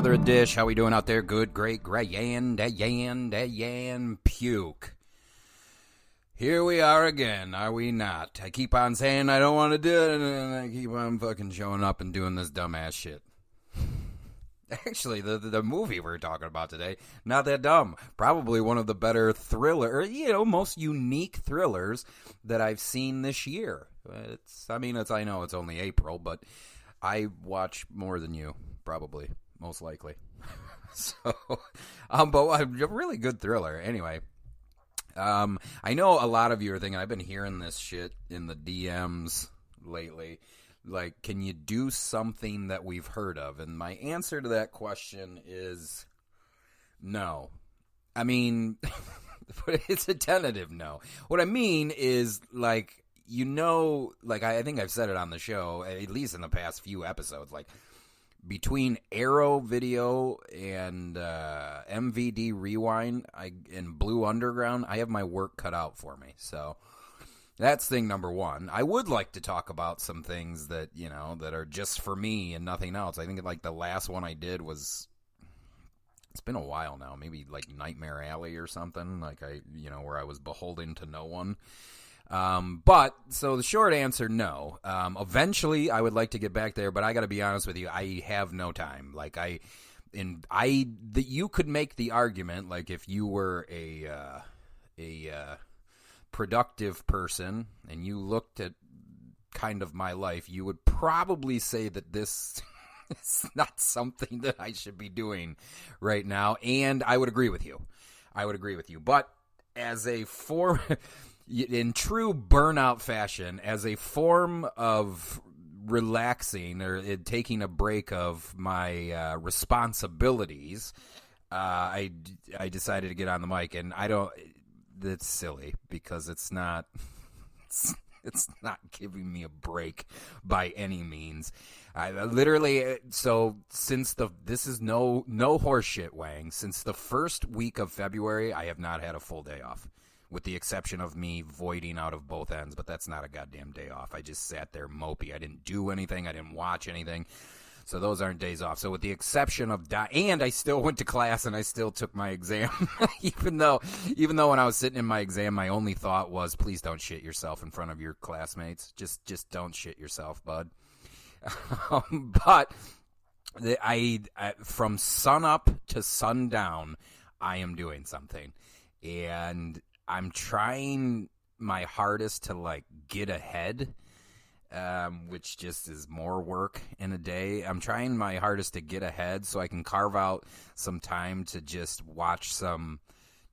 another dish. How we doing out there? Good, great, yan, puke. Here we are again, are we not? I keep on saying I don't want to do it, and then I keep on fucking showing up and doing this dumbass shit. Actually, the movie we're talking about today, not that dumb. Probably one of the better thriller, most unique thrillers that I've seen this year. I know it's only April, but I watch more than you, probably, most likely. But a really good thriller. Anyway, I know a lot of you are thinking, I've been hearing this shit in the DMs lately. Like, can you do something that we've heard of? And my answer to that question is no. I mean, it's a tentative no. What I mean is, I think I've said it on the show, at least in the past few episodes, like, between Arrow Video and MVD Rewind and Blue Underground, I have my work cut out for me. So that's thing number one. I would like to talk about some things that, that are just for me and nothing else. I think the last one I did was, it's been a while now, maybe like Nightmare Alley or something, where I was beholden to no one. But so the short answer, no. Eventually I would like to get back there, but I got to be honest with you, I have no time. You could make the argument, like, if you were a productive person and you looked at kind of my life, you would probably say that this is not something that I should be doing right now. And I would agree with you. But as a form, in true burnout fashion, as a form of relaxing or taking a break of my responsibilities, I decided to get on the mic, and that's silly because it's not giving me a break by any means. I literally, this is no horseshit, Wang. Since the first week of February, I have not had a full day off, with the exception of me voiding out of both ends, but that's not a goddamn day off. I just sat there mopey. I didn't do anything. I didn't watch anything. So those aren't days off. So with the exception of and I still went to class and I still took my exam, even though when I was sitting in my exam, my only thought was, please don't shit yourself in front of your classmates. Just don't shit yourself, bud. But I from sunup to sundown, I am doing something, and I'm trying my hardest to get ahead. Which just is more work in a day. I'm trying my hardest to get ahead so I can carve out some time to just watch some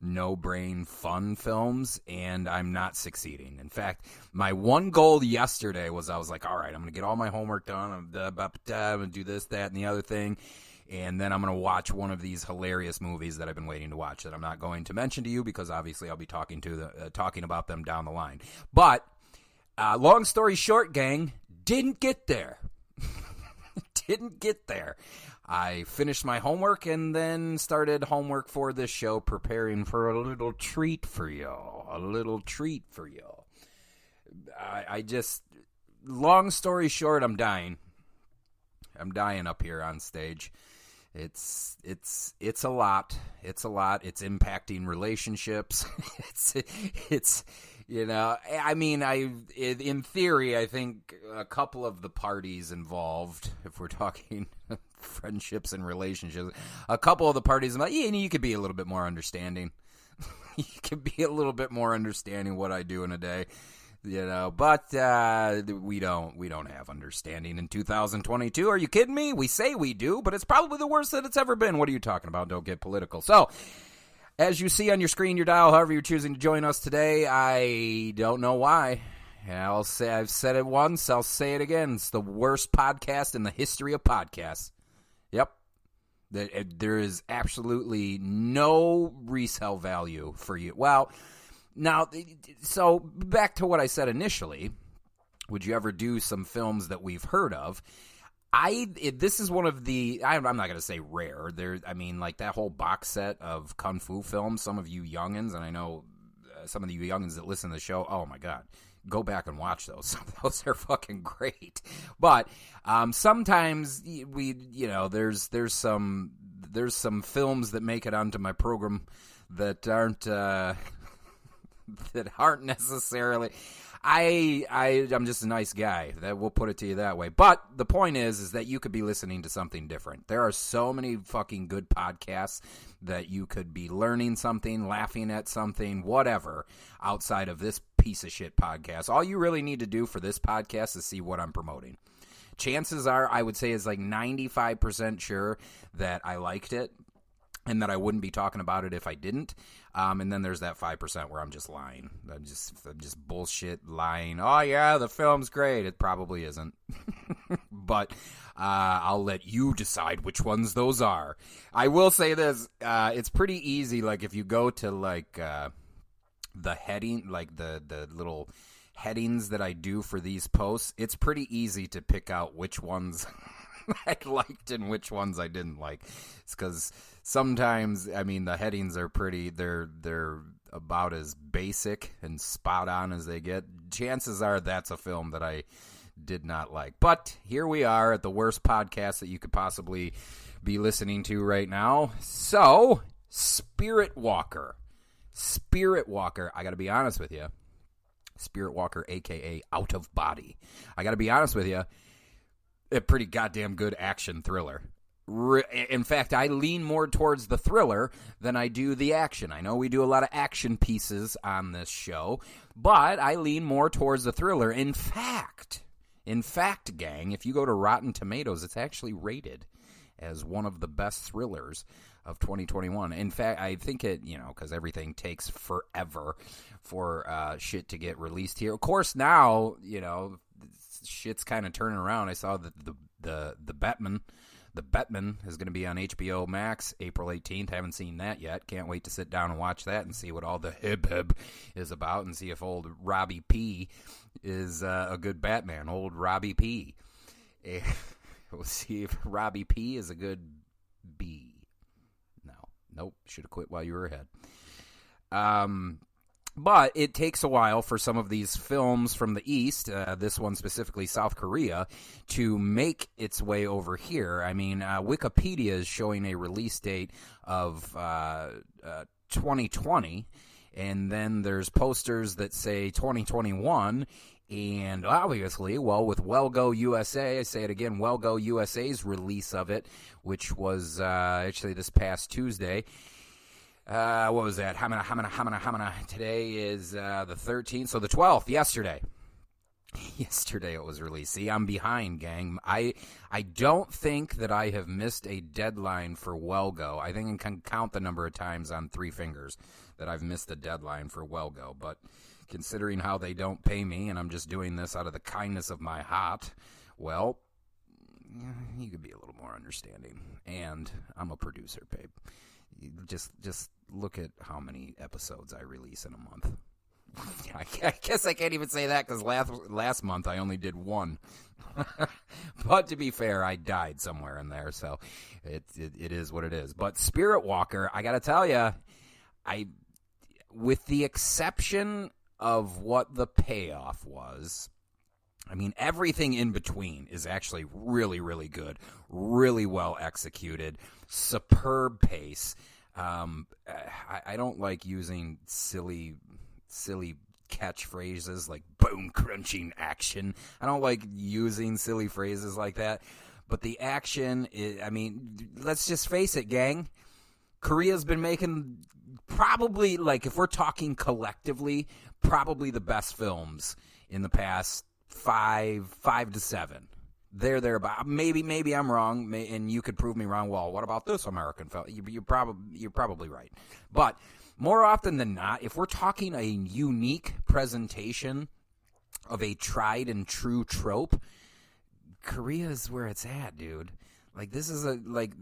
no-brain fun films, and I'm not succeeding. In fact, my one goal yesterday was, I was like, all right, I'm going to get all my homework done. I'm going to do this, that, and the other thing. And then I'm going to watch one of these hilarious movies that I've been waiting to watch that I'm not going to mention to you because obviously I'll be talking about them down the line. But long story short, gang, didn't get there. I finished my homework and then started homework for this show, preparing for a little treat for y'all. Long story short, I'm dying. I'm dying up here on stage. It's a lot. It's impacting relationships. In theory, I think a couple of the parties involved, if we're talking friendships and relationships, a couple of the parties, you could be a little bit more understanding. You could be a little bit more understanding what I do in a day, but we don't have understanding in 2022. Are you kidding me? We say we do, but it's probably the worst that it's ever been. What are you talking about? Don't get political. So, as you see on your screen, your dial, however you're choosing to join us today, I don't know why. I've said it once, I'll say it again. It's the worst podcast in the history of podcasts. Yep. There is absolutely no resale value for you. Well, now, so back to what I said initially. Would you ever do some films that we've heard of? This is one of the, I'm not going to say rare. That whole box set of Kung Fu films, some of you youngins, and I know some of you youngins that listen to the show, oh my God, go back and watch those. Some of those are fucking great. But sometimes there's some there's some films that make it onto my program that aren't necessarily. I'm just a nice guy. That we'll put it to you that way. But the point is that you could be listening to something different. There are so many fucking good podcasts that you could be learning something, laughing at something, whatever, outside of this piece of shit podcast. All you really need to do for this podcast is see what I'm promoting. Chances are, I would say, is like 95% sure that I liked it and that I wouldn't be talking about it if I didn't. And then there's that 5% where I'm just lying. I'm just bullshit lying. Oh, yeah, the film's great. It probably isn't. But I'll let you decide which ones those are. I will say this. It's pretty easy. Like, if you go to, like, the heading, like the little headings that I do for these posts, it's pretty easy to pick out which ones I liked and which ones I didn't like. It's because sometimes, I mean, the headings are pretty, they're about as basic and spot on as they get. Chances are that's a film that I did not like. But here we are at the worst podcast that you could possibly be listening to right now. So, Spiritwalker, I got to be honest with you. Spiritwalker, a.k.a. Out of Body. I got to be honest with you. A pretty goddamn good action thriller. In fact, I lean more towards the thriller than I do the action. I know we do a lot of action pieces on this show, but I lean more towards the thriller. In fact, gang, if you go to Rotten Tomatoes, it's actually rated as one of the best thrillers of 2021. In fact, I think it, because everything takes forever for shit to get released here. Of course, now, shit's kind of turning around. I saw that the Batman is going to be on HBO Max April 18th. Haven't seen that yet. Can't wait to sit down and watch that and see what all the hib is about and see if old Robbie P is a good Batman. Old Robbie P. We'll see if Robbie P is a good B. Nope. Should have quit while you were ahead. But it takes a while for some of these films from the East, this one specifically South Korea, to make its way over here. I mean, Wikipedia is showing a release date of 2020, and then there's posters that say 2021. And obviously, well, with Wellgo USA, I say it again, Wellgo USA's release of it, which was actually this past Tuesday. What was that? Hamana. Today is the 13th, so the 12th, yesterday. Yesterday it was released. See, I'm behind, gang. I don't think that I have missed a deadline for Wellgo. I think I can count the number of times on 3 fingers that I've missed a deadline for Wellgo, but considering how they don't pay me and I'm just doing this out of the kindness of my heart, well, you could be a little more understanding. And I'm a producer, babe. Just look at how many episodes I release in a month. I guess I can't even say that because last month I only did 1. But to be fair, I died somewhere in there, so it is what it is. But Spiritwalker, I got to tell you, with the exception of what the payoff was, I mean, everything in between is actually really, really good, really well executed, superb pace. I don't like using silly catchphrases like bone crunching action. I don't like using silly phrases like that. But the action is, I mean, let's just face it, gang. Korea's been making probably, like, if we're talking collectively, probably the best films in the past 5 to 7. There about. Maybe I'm wrong, and you could prove me wrong. Well, what about this American film? You're probably right. But more often than not, if we're talking a unique presentation of a tried and true trope, Korea is where it's at, dude. Like, this is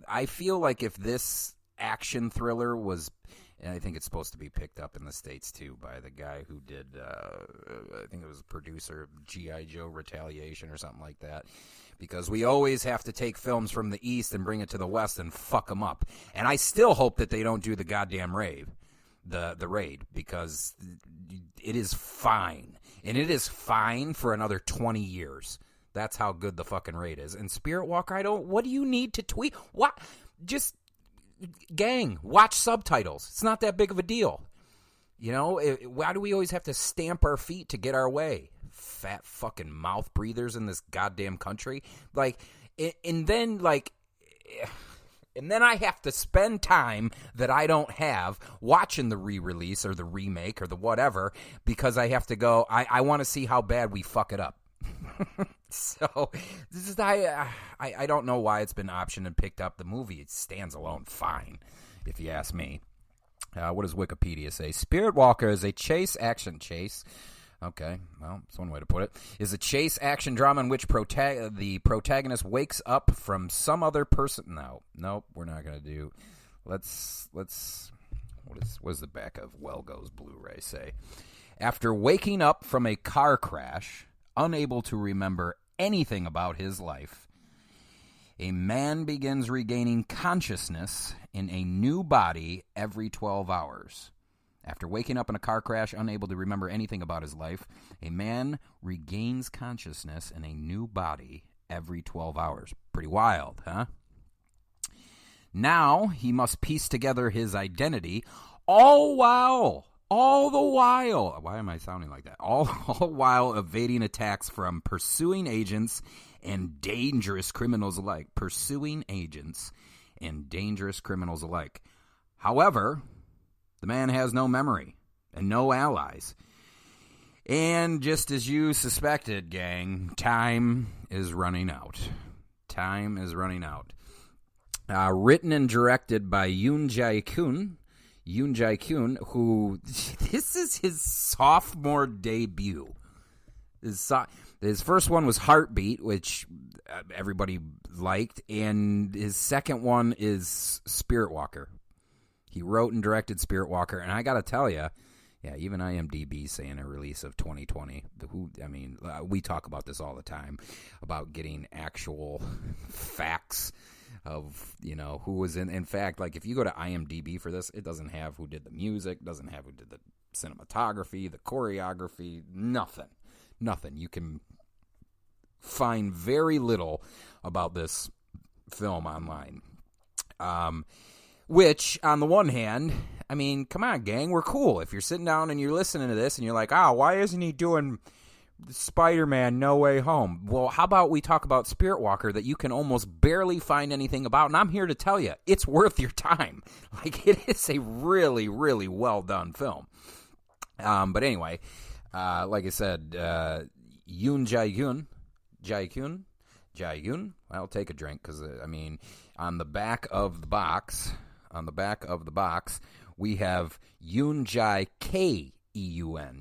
I feel like if this action thriller was, and I think it's supposed to be picked up in the States too by the guy who did, I think it was a producer of G.I. Joe Retaliation or something like that. Because we always have to take films from the East and bring it to the West and fuck them up. And I still hope that they don't do the goddamn raid, the raid, because it is fine. And it is fine for another 20 years. That's how good the fucking raid is. And Spiritwalker, what do you need to tweet? What? Just gang, watch subtitles. It's not that big of a deal. You know, why do we always have to stamp our feet to get our way? Fat fucking mouth breathers in this goddamn country. Like, and then I have to spend time that I don't have watching the re-release or the remake or the whatever because I have to go, I want to see how bad we fuck it up. So, this is, I don't know why it's been optioned and picked up. The movie stands alone fine, if you ask me. What does Wikipedia say? Spiritwalker is a chase. Okay, well, that's one way to put it. Is a chase action drama in which the protagonist wakes up from some other person. No, we're not going to do. Let's. What does the back of Well Goes Blu-ray say? After waking up from a car crash, unable to remember anything about his life, a man begins regaining consciousness in a new body every 12 hours. After waking up in a car crash, unable to remember anything about his life, a man regains consciousness in a new body every 12 hours. Pretty wild, huh? Now he must piece together his identity, all the while, why am I sounding like that? All while evading attacks from pursuing agents and dangerous criminals alike. However, the man has no memory and no allies. And just as you suspected, gang, time is running out. Written and directed by Jae-Keun, who, this is his sophomore debut. His first one was Heartbeat, which everybody liked, and his second one is Spiritwalker. He wrote and directed Spiritwalker, and I gotta tell you, yeah, even IMDb saying a release of 2020. We talk about this all the time, about getting actual facts of, who was in fact, like, if you go to IMDb for this, it doesn't have who did the music, doesn't have who did the cinematography, the choreography, nothing. You can find very little about this film online. Which, on the one hand, I mean, come on, gang, we're cool. If you're sitting down and you're listening to this and you're like, why isn't he doing Spider-Man No Way Home? Well, how about we talk about Spiritwalker that you can almost barely find anything about? And I'm here to tell you, it's worth your time. Like, it is a really, really well-done film. But anyway, like I said, Jae-Keun, I'll take a drink because, on the back of the box, we have Yoon Jae-Keun,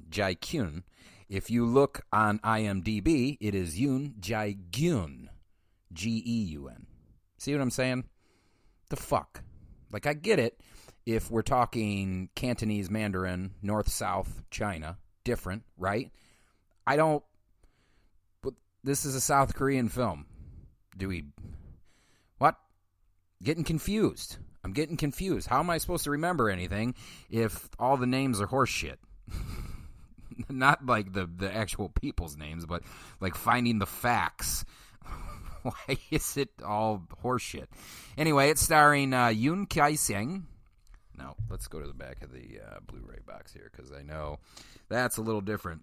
Jae-Keun. If you look on IMDb, it is Yoon Jae-Keun, Geun. See what I'm saying? The fuck? Like, I get it if we're talking Cantonese, Mandarin, North-South, China, different, right? But this is a South Korean film. What? I'm getting confused. How am I supposed to remember anything if all the names are horse shit? Not like the actual people's names, but like finding the facts. Why is it all horse shit? Anyway, it's starring Yoon Kye-Sang. No, let's go to the back of the Blu-ray box here because I know that's a little different.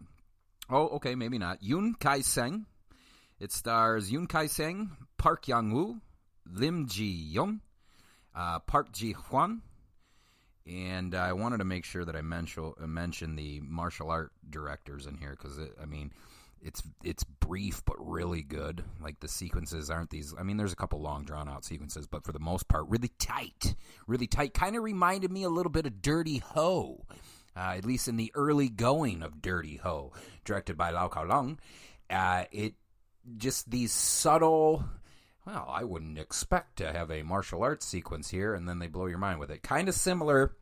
Oh, okay, maybe not. Yoon Kye-Sang. It stars Yoon Kye-Sang, Park Yong-Woo, Lim Ji-Yeon, Park Ji-Hwan, and I wanted to make sure that I mention the martial art directors in here because, it's brief but really good. Like, the sequences aren't these... there's a couple long, drawn-out sequences, but for the most part, really tight. Really tight. Kind of reminded me a little bit of Dirty Ho, at least in the early going of Dirty Ho, directed by Lau Kao-Lung. It just these subtle... Well, I wouldn't expect to have a martial arts sequence here, and then they blow your mind with it. Kind of similar,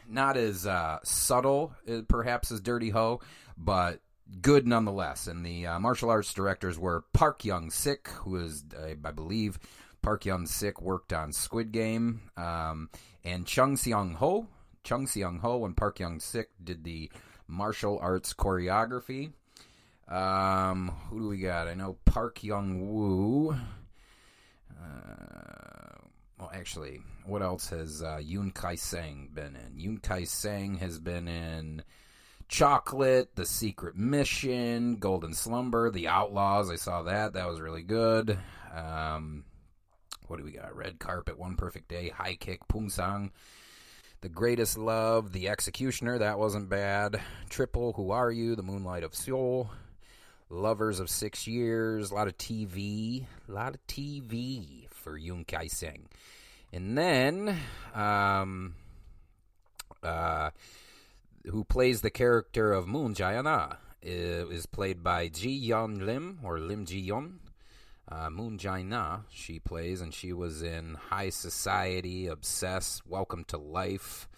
not as subtle, perhaps, as Dirty Ho, but good nonetheless. And the martial arts directors were Park Young-Sik, who is, I believe, Park Young-Sik worked on Squid Game, and Seong-Ho. Seong-Ho and Park Young-Sik did the martial arts choreography. Who do we got? I know Park Yong-Woo. well, actually, what else has Yoon Kye-Sang been in? Yoon Kye-Sang has been in Chocolate, The Secret Mission, Golden Slumber, The Outlaws. I saw that. That was really good. What do we got? Red Carpet, One Perfect Day, High Kick, Pung-Sang, The Greatest Love, The Executioner. That wasn't bad. Triple, Who Are You? The Moonlight of Seoul. Lovers of 6 Years. A lot of TV. A lot of TV for Yoon Kye-Sang. And then, who plays the character of Moon Jae-na is played by Ji-Yeon Lim, or Lim Ji-Yeon. Moon Jae-na, she plays, and she was in High Society, Obsessed, Welcome to Life,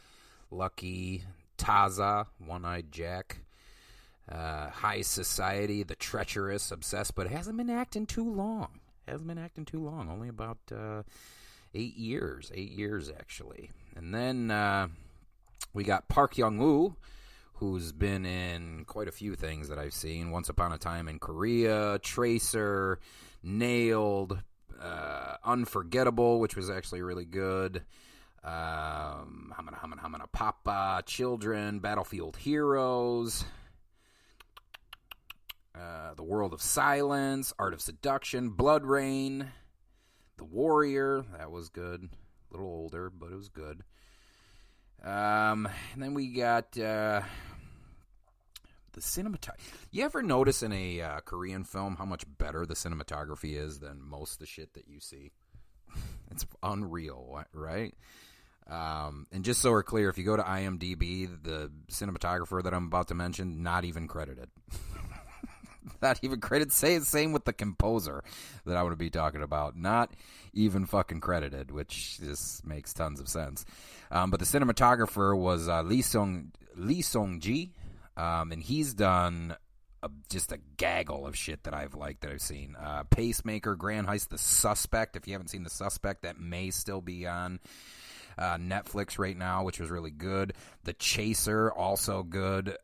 Lucky, Taza, One-Eyed Jack, High Society, The Treacherous, Obsessed, but hasn't been acting too long. Only about 8 years. 8 years, actually. And then we got Park Yong-Woo, who's been in quite a few things that I've seen. Once Upon a Time in Korea, Tracer, Nailed, Unforgettable, which was actually really good. Hamana Papa, Children, Battlefield Heroes, The World of Silence, Art of Seduction, Blood Rain, The Warrior. That was good. A little older, but it was good. And then we got the cinematography. You ever notice in a Korean film how much better the cinematography is than most of the shit that you see? It's unreal, right? And just so we're clear, if you go to IMDb, the cinematographer that I'm about to mention, not even credited. Not even credited. Say the same with the composer that I want to be talking about. Not even fucking credited, which just makes tons of sense. But the cinematographer was Lee Song-ji, and he's done just a gaggle of shit that I've liked, that I've seen. Pacemaker, Grand Heist, The Suspect. If you haven't seen The Suspect, that may still be on Netflix right now, which was really good. The Chaser, also good.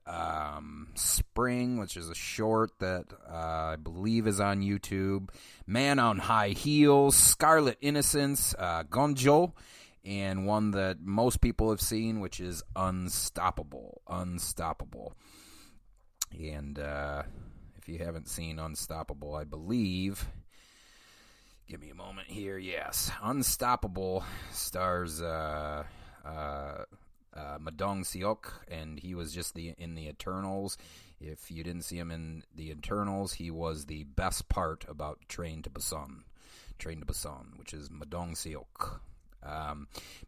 Spring, which is a short that I believe is on YouTube. Man on High Heels, Scarlet Innocence, Gonjo, and one that most people have seen, which is Unstoppable. And if you haven't seen Unstoppable, I believe... Give me a moment here. Yes, Unstoppable stars Madong-seok, and he was just in the Eternals. If you didn't see him in the Eternals, he was the best part about Train to Busan, which is Madong-seok.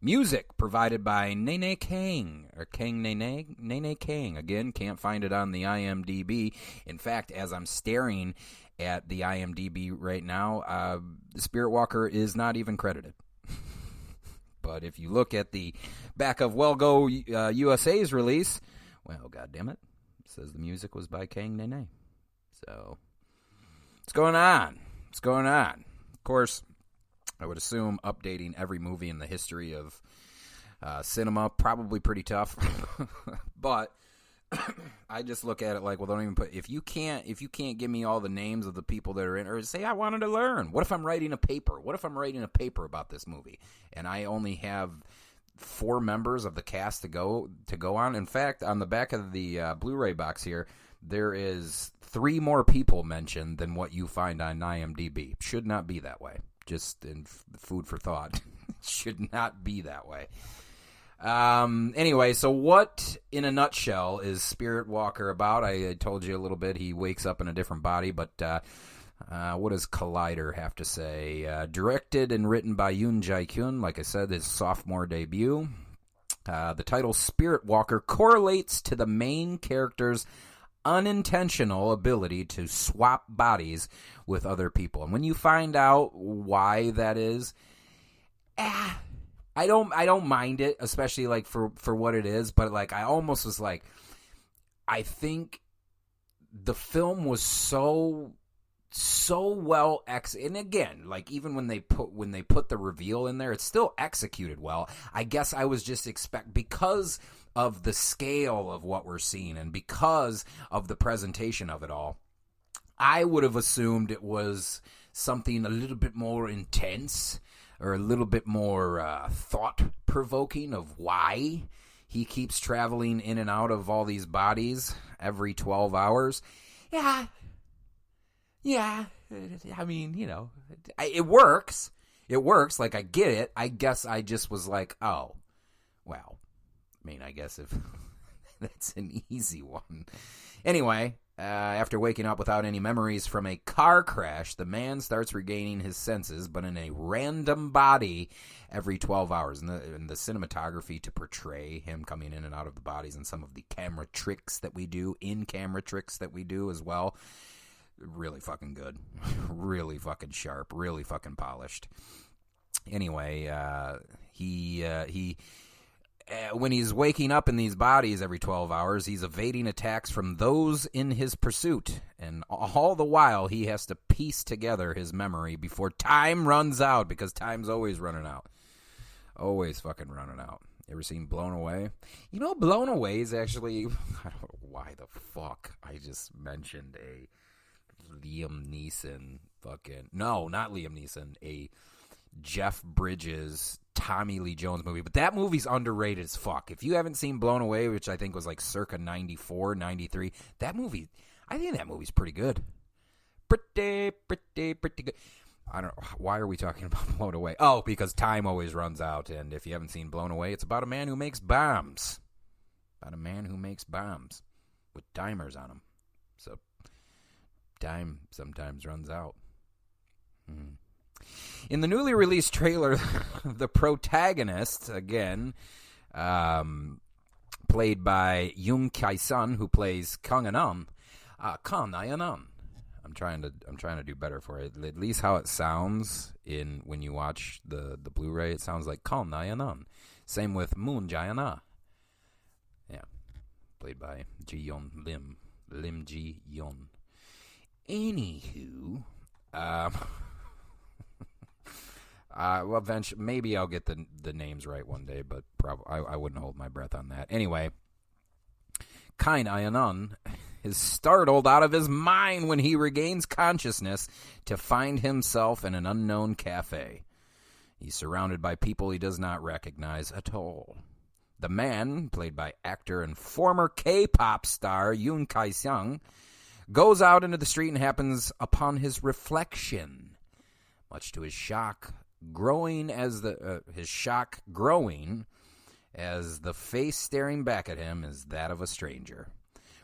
Music provided by Nene Kang, or Kang Nene Kang. Again, can't find it on the IMDb. In fact, as I'm staring at the IMDb right now, the Spiritwalker is not even credited. But if you look at the back of Well Go USA's release, well, goddammit, it says the music was by Kang Nene. So, what's going on? Of course, I would assume updating every movie in the history of cinema, probably pretty tough. But I just look at it like, well, don't even put, if you can't give me all the names of the people that are in, or say I wanted to learn. What if I'm writing a paper? About this movie, and I only have 4 members of the cast to go on? In fact, on the back of the Blu-ray box here, there is 3 more people mentioned than what you find on IMDb. Should not be that way. Just in food for thought. Should not be that way. Anyway, so what, in a nutshell, is Spiritwalker about? I told you a little bit. He wakes up in a different body, but what does Collider have to say? Directed and written by Yoon Jae-Keun, like I said, his sophomore debut. The title Spiritwalker correlates to the main character's unintentional ability to swap bodies with other people. And when you find out why that is, I don't mind it, especially like for what it is, but like I almost was like, I think the film was so well and again, like even when they put the reveal in there, it's still executed well. I guess I was just because of the scale of what we're seeing and because of the presentation of it all, I would have assumed it was something a little bit more intense. or a little bit more thought-provoking of why he keeps traveling in and out of all these bodies every 12 hours. Yeah. I mean, it works. It works. Like, I get it. I guess I just was like, oh, well. I mean, I guess if that's an easy one. Anyway, after waking up without any memories from a car crash, the man starts regaining his senses, but in a random body every 12 hours. And the cinematography to portray him coming in and out of the bodies, and some of the camera tricks that we do, in-camera tricks that we do as well, really fucking good. Really fucking sharp. Really fucking polished. Anyway, when he's waking up in these bodies every 12 hours, he's evading attacks from those in his pursuit. And all the while, he has to piece together his memory before time runs out, because time's always running out. Always fucking running out. You ever seen Blown Away? Blown Away is actually, I don't know why the fuck I just mentioned a Liam Neeson fucking, no, not Liam Neeson, a Jeff Bridges, Tommy Lee Jones movie. But that movie's underrated as fuck. If you haven't seen Blown Away, which I think was like circa 94, 93, I think that movie's pretty good. Pretty good. I don't know. Why are we talking about Blown Away? Oh, because time always runs out. And if you haven't seen Blown Away, it's about a man who makes bombs. About a man who makes bombs with timers on them. So time sometimes runs out. In the newly released trailer, the protagonist, again, played by Kye-Sang, who plays Kang Anan. I'm trying to do better for it. At least how it sounds when you watch the Blu-ray, it sounds like Kang Anan. Same with Moon Jae-na. Yeah, played by Ji-Yeon Lim Ji-Yeon. Anywho, well, eventually, maybe I'll get the names right one day, but I wouldn't hold my breath on that. Anyway, Kye-Sang is startled out of his mind when he regains consciousness to find himself in an unknown cafe. He's surrounded by people he does not recognize at all. The man, played by actor and former K-pop star Yoon Kye-Sang, goes out into the street and happens upon his reflection. Much to his shock, growing as the face staring back at him is that of a stranger.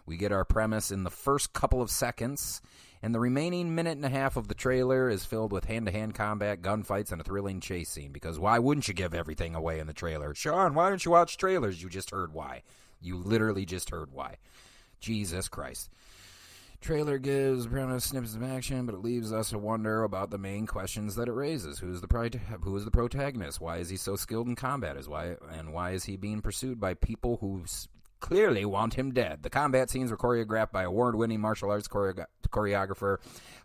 We get our premise in the first couple of seconds, and the remaining minute and a half of the trailer is filled with hand-to-hand combat, gunfights, and a thrilling chase scene, because why wouldn't you give everything away in the trailer? Sean, why don't you watch trailers? You just heard why. You literally just heard why. Jesus Christ. Trailer gives premise snippets of action, but it leaves us to wonder about the main questions that it raises. Who is the protagonist? Why is he so skilled in combat? Why is he being pursued by people who clearly want him dead? The combat scenes were choreographed by award-winning martial arts choreographer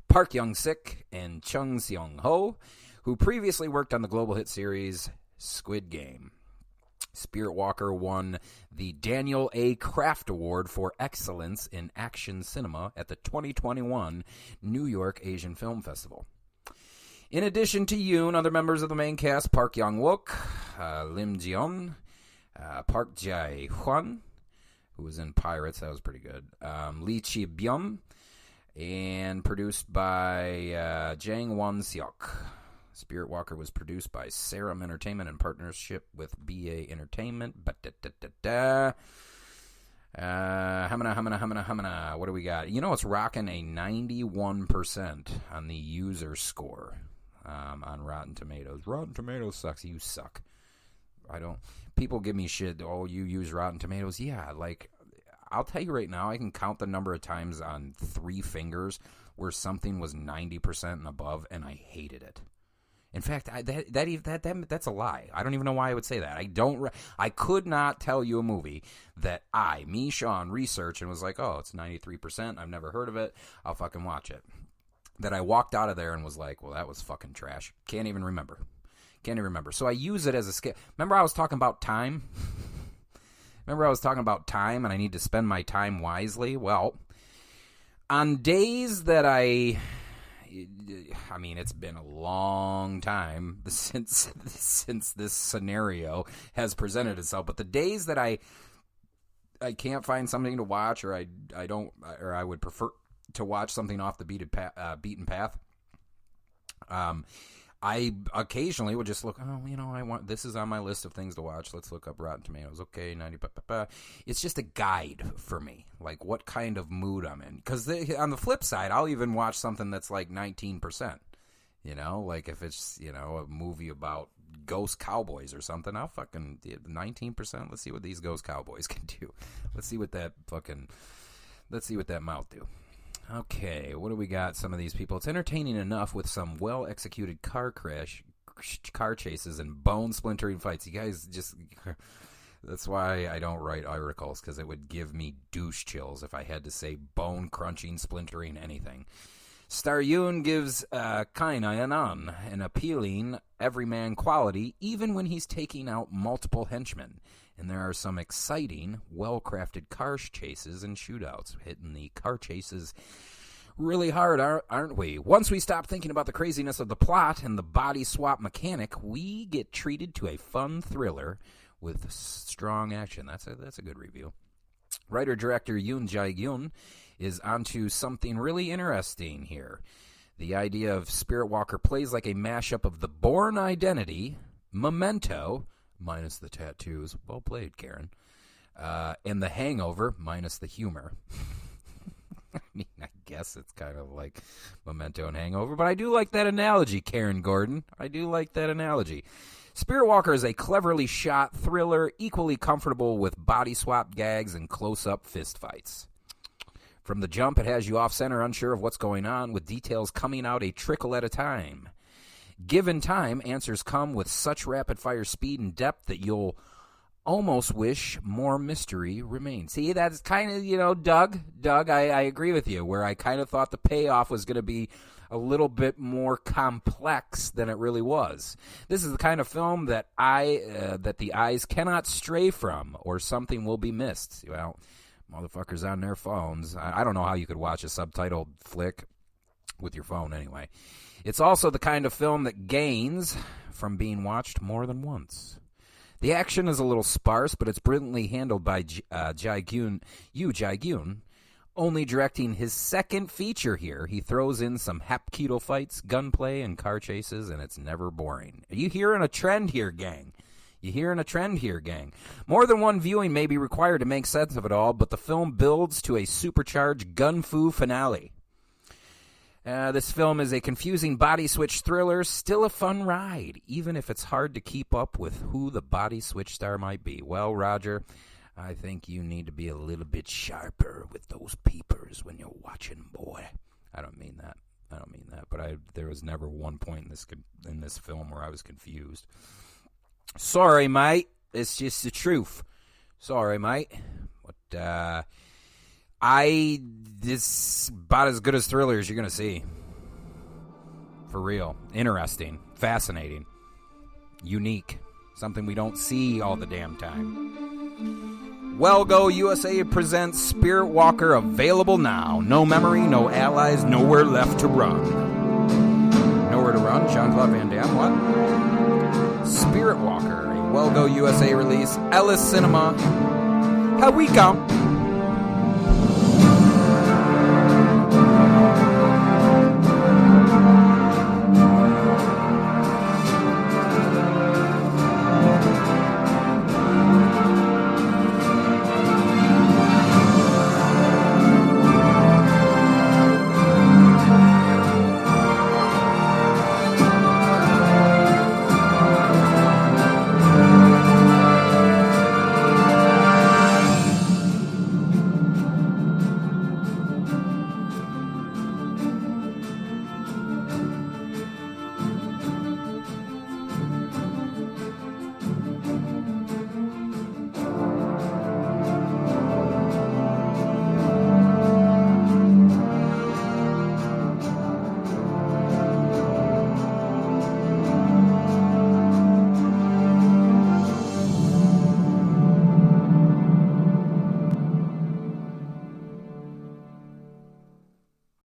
Park Young-Sik and Chung Seong-Ho, who previously worked on the global hit series Squid Game. Spiritwalker won the Daniel A. Kraft Award for Excellence in Action Cinema at the 2021 New York Asian Film Festival. In addition to Yoon, other members of the main cast, Park Yong-Wook, Lim Ji-Yeon, Park Jae-Hwan, who was in Pirates, that was pretty good, Lee Chi-byum, and produced by Jang Won-seok. Spiritwalker was produced by Serum Entertainment in partnership with BA Entertainment. Hamana. What do we got? It's rocking a 91% on the user score on Rotten Tomatoes. Rotten Tomatoes sucks. You suck. People give me shit. Oh, you use Rotten Tomatoes? Yeah, I'll tell you right now, I can count the number of times on 3 fingers where something was 90% and above, and I hated it. In fact, that's a lie. I don't even know why I would say that. I could not tell you a movie that Sean, researched and was like, oh, it's 93%. I've never heard of it. I'll fucking watch it. That I walked out of there and was like, well, that was fucking trash. Can't even remember. So I use it as a scale. Remember I was talking about time? And I need to spend my time wisely? Well, on days that I I mean, it's been a long time since this scenario has presented itself. But the days that I can't find something to watch, or I would prefer to watch something off the beaten path. I occasionally would just look, this is on my list of things to watch. Let's look up Rotten Tomatoes. Okay, 90. It's just a guide for me, like what kind of mood I'm in. Because on the flip side, I'll even watch something that's like 19%. Like if it's, a movie about ghost cowboys or something, I'll fucking 19%. Let's see what these ghost cowboys can do. Let's see what that mouth do. Okay, what do we got? Some of these people. It's entertaining enough with some well-executed car chases and bone-splintering fights. You guys just... That's why I don't write articles, because it would give me douche chills if I had to say bone-crunching, splintering anything. Star Yoon gives Kye-Sang an appealing everyman quality, even when he's taking out multiple henchmen. And there are some exciting, well-crafted car chases and shootouts. Hitting the car chases really hard, aren't we? Once we stop thinking about the craziness of the plot and the body swap mechanic, we get treated to a fun thriller with strong action. That's a good review. Writer-director Yoon Jae-Keun is onto something really interesting here. The idea of Spiritwalker plays like a mashup of The Bourne Identity, Memento, minus the tattoos, well played, Karen, and The Hangover, minus the humor. I mean, I guess it's kind of like Memento and Hangover, but I do like that analogy, Karen Gordon. I do like that analogy. Spiritwalker is a cleverly shot thriller, equally comfortable with body swap gags and close-up fistfights. From the jump, it has you off-center, unsure of what's going on, with details coming out a trickle at a time. Given time, answers come with such rapid-fire speed and depth that you'll almost wish more mystery remained. See, that's kind of, Doug, I agree with you, where I kind of thought the payoff was going to be a little bit more complex than it really was. This is the kind of film that that the eyes cannot stray from, or something will be missed. Well, motherfuckers on their phones. I don't know how you could watch a subtitled flick with your phone anyway. It's also the kind of film that gains from being watched more than once. The action is a little sparse, but it's brilliantly handled by Jae-Keun, only directing his second feature here. He throws in some hapkido fights, gunplay, and car chases, and it's never boring. Are you hearing a trend here, gang? More than one viewing may be required to make sense of it all, but the film builds to a supercharged gun-fu finale. This film is a confusing body switch thriller, still a fun ride, even if it's hard to keep up with who the body switch star might be. Well, Roger, I think you need to be a little bit sharper with those peepers when you're watching, boy. I don't mean that, but there was never one point in this film where I was confused. Sorry, mate. It's just the truth. Sorry, mate. But, this about as good as thriller as you're going to see. For real. Interesting. Fascinating. Unique. Something we don't see all the damn time. Well Go USA presents Spiritwalker, available now. No memory, no allies, nowhere left to run. Nowhere to run? Jean-Claude Van Damme, what? Spiritwalker, a Well Go USA release. Ellis Cinema. Here we come.